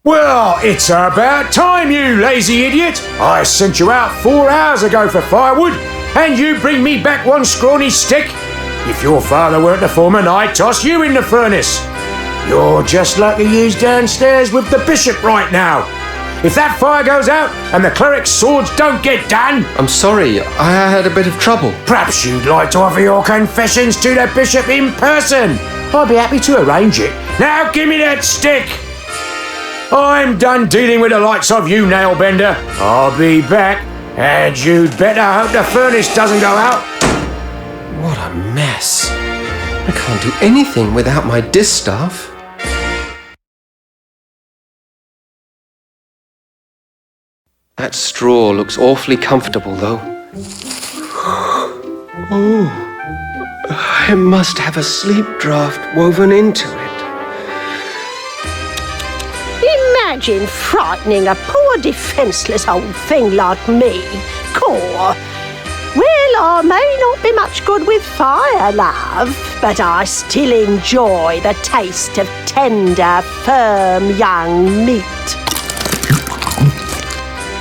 Well, it's about time, you lazy idiot. I sent you out 4 hours ago for firewood, and you bring me back one scrawny stick. If your father weren't the foreman, I'd toss you in the furnace. You're just like the you's downstairs with the bishop right now. If that fire goes out and the cleric's swords don't get done... I'm sorry, I had a bit of trouble. Perhaps you'd like to offer your confessions to the bishop in person. I'd be happy to arrange it. Now give me that stick. I'm done dealing with the likes of you, Nailbender. I'll be back, and you'd better hope the furnace doesn't go out. What a mess. I can't do anything without my distaff. That straw looks awfully comfortable, though. Oh, it must have a sleep draft woven into it. Imagine frightening a poor defenceless old thing like me. Caw. Well, I may not be much good with fire, love, but I still enjoy the taste of tender, firm young meat.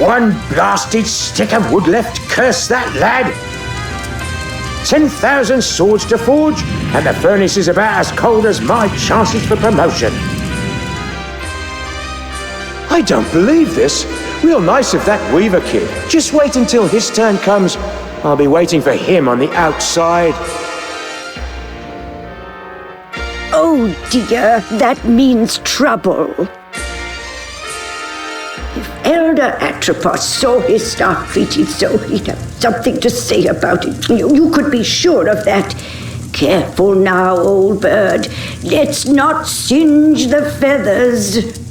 One blasted stick of wood left, curse that lad. 10,000 swords to forge, and the furnace is about as cold as my chances for promotion. I don't believe this. Real nice of that Weaver kid. Just wait until his turn comes. I'll be waiting for him on the outside. Oh dear, that means trouble. If Elder Atropos saw his staff treated so, he'd have something to say about it. You could be sure of that. Careful now, old bird. Let's not singe the feathers.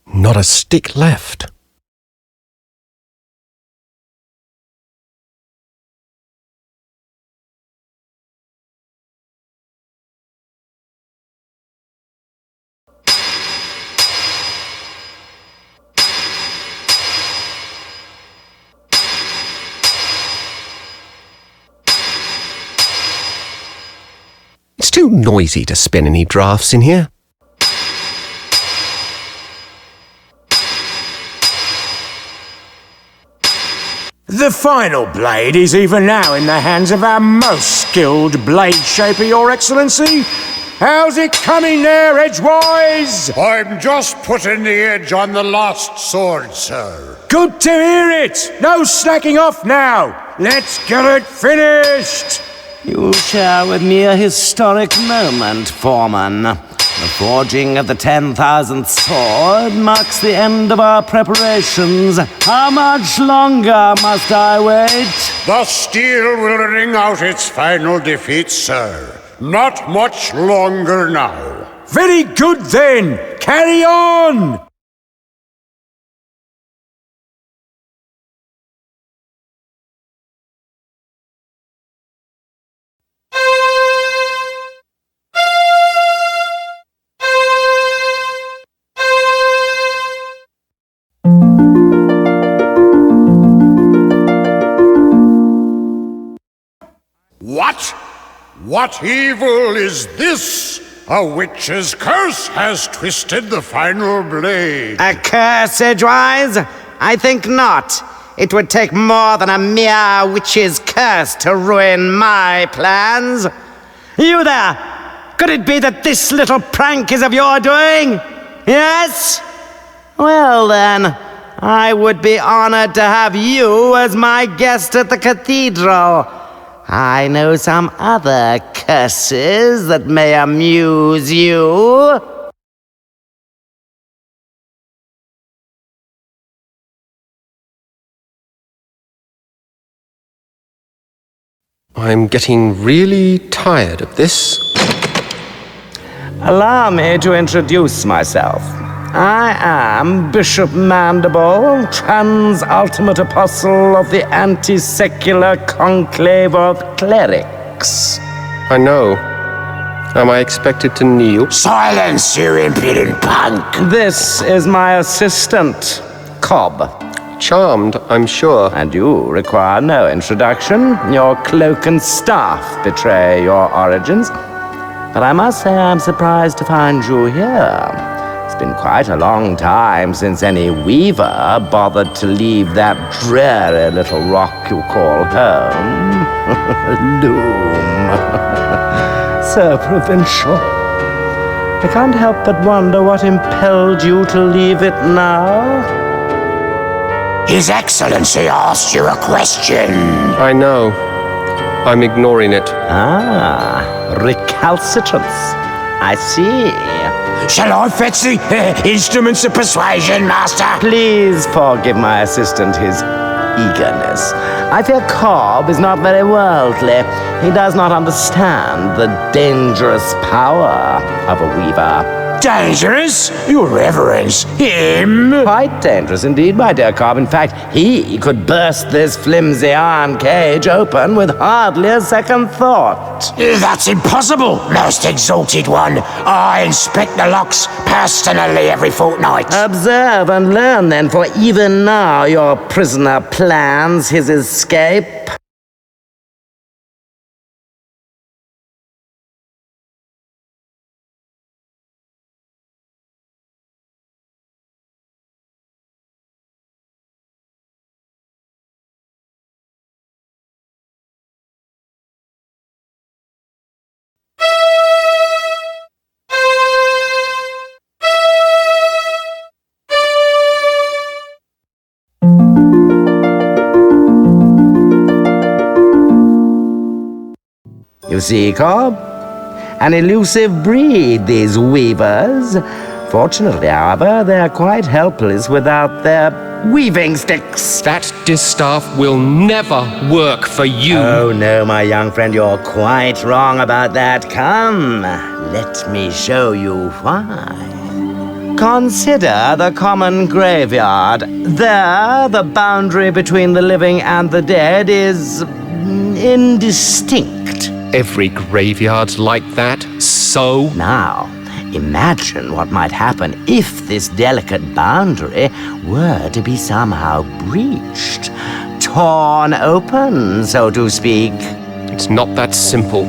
Not a stick left. It's too noisy to spin any drafts in here. The final blade is even now in the hands of our most skilled blade shaper, Your Excellency. How's it coming there, Edgewise? I'm just putting the edge on the last sword, sir. Good to hear it. No slacking off now. Let's get it finished. You share with me a historic moment, Foreman. The forging of the 10,000th sword marks the end of our preparations. How much longer must I wait? The steel will ring out its final defeat, sir. Not much longer now. Very good then. Carry on. What? What evil is this? A witch's curse has twisted the final blade. A curse, Edgewise? I think not. It would take more than a mere witch's curse to ruin my plans. You there! Could it be that this little prank is of your doing? Yes? Well then, I would be honored to have you as my guest at the cathedral. I know some other curses that may amuse you. I'm getting really tired of this. Allow me to introduce myself. I am Bishop Mandible, trans-ultimate apostle of the anti-secular conclave of clerics. I know. Am I expected to kneel? Silence, you impudent punk! This is my assistant, Cobb. Charmed, I'm sure. And you require no introduction. Your cloak and staff betray your origins. But I must say I'm surprised to find you here. It's been quite a long time since any weaver bothered to leave that dreary little rock you call home. Loom. So provincial. I can't help but wonder what impelled you to leave it now. His Excellency asked you a question. I know. I'm ignoring it. Recalcitrance. I see. Shall I fetch the instruments of persuasion, Master? Please forgive my assistant his eagerness. I fear Cobb is not very worldly. He does not understand the dangerous power of a weaver. Dangerous? Your Reverence, him? Quite dangerous indeed, my dear Cobb. In fact, he could burst this flimsy iron cage open with hardly a second thought. That's impossible, most exalted one. I inspect the locks personally every fortnight. Observe and learn then, for even now your prisoner plans his escape. You see, Cobb? An elusive breed, these weavers. Fortunately, however, they're quite helpless without their weaving sticks. That distaff will never work for you. Oh, no, my young friend, you're quite wrong about that. Come, let me show you why. Consider the common graveyard. There, the boundary between the living and the dead is indistinct. Every graveyard's like that, so? Now, imagine what might happen if this delicate boundary were to be somehow breached, torn open, so to speak. It's not that simple.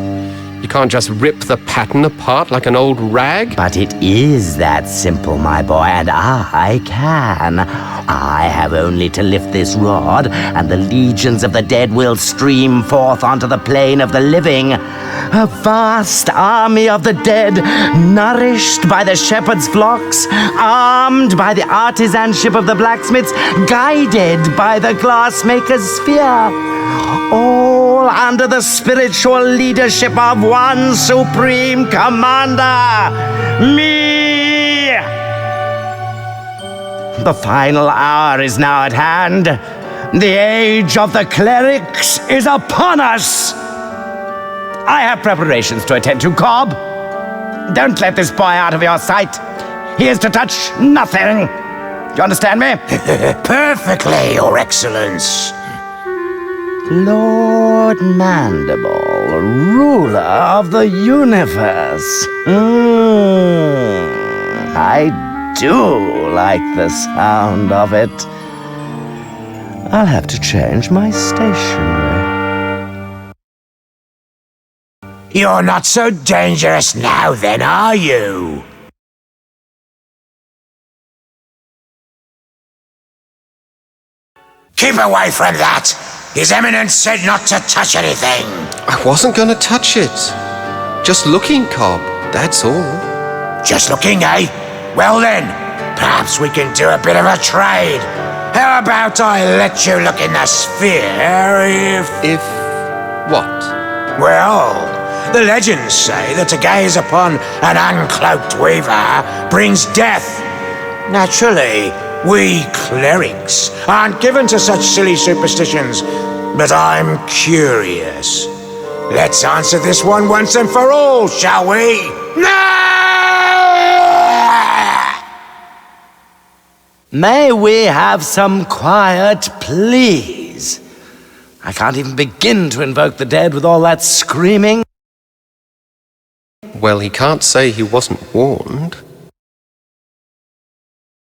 You can't just rip the pattern apart like an old rag. But it is that simple, my boy, and I can. I have only to lift this rod, and the legions of the dead will stream forth onto the plane of the living. A vast army of the dead, nourished by the shepherd's flocks, armed by the artisanship of the blacksmiths, guided by the glassmaker's sphere. All under the spiritual leadership of one supreme commander, me! The final hour is now at hand. The age of the clerics is upon us. I have preparations to attend to, Cobb. Don't let this boy out of your sight. He is to touch nothing. Do you understand me? Perfectly, Your Excellence. Lord Mandible, ruler of the universe. I do like the sound of it. I'll have to change my stationery. You're not so dangerous now then, are you? Keep away from that! His Eminence said not to touch anything. I wasn't going to touch it. Just looking, Cobb, that's all. Just looking, eh? Well then, perhaps we can do a bit of a trade. How about I let you look in the sphere if... If... what? Well, the legends say that to gaze upon an uncloaked weaver brings death. Naturally, we clerics aren't given to such silly superstitions, but I'm curious. Let's answer this one once and for all, shall we? May we have some quiet, please? I can't even begin to invoke the dead with all that screaming. Well, he can't say he wasn't warned.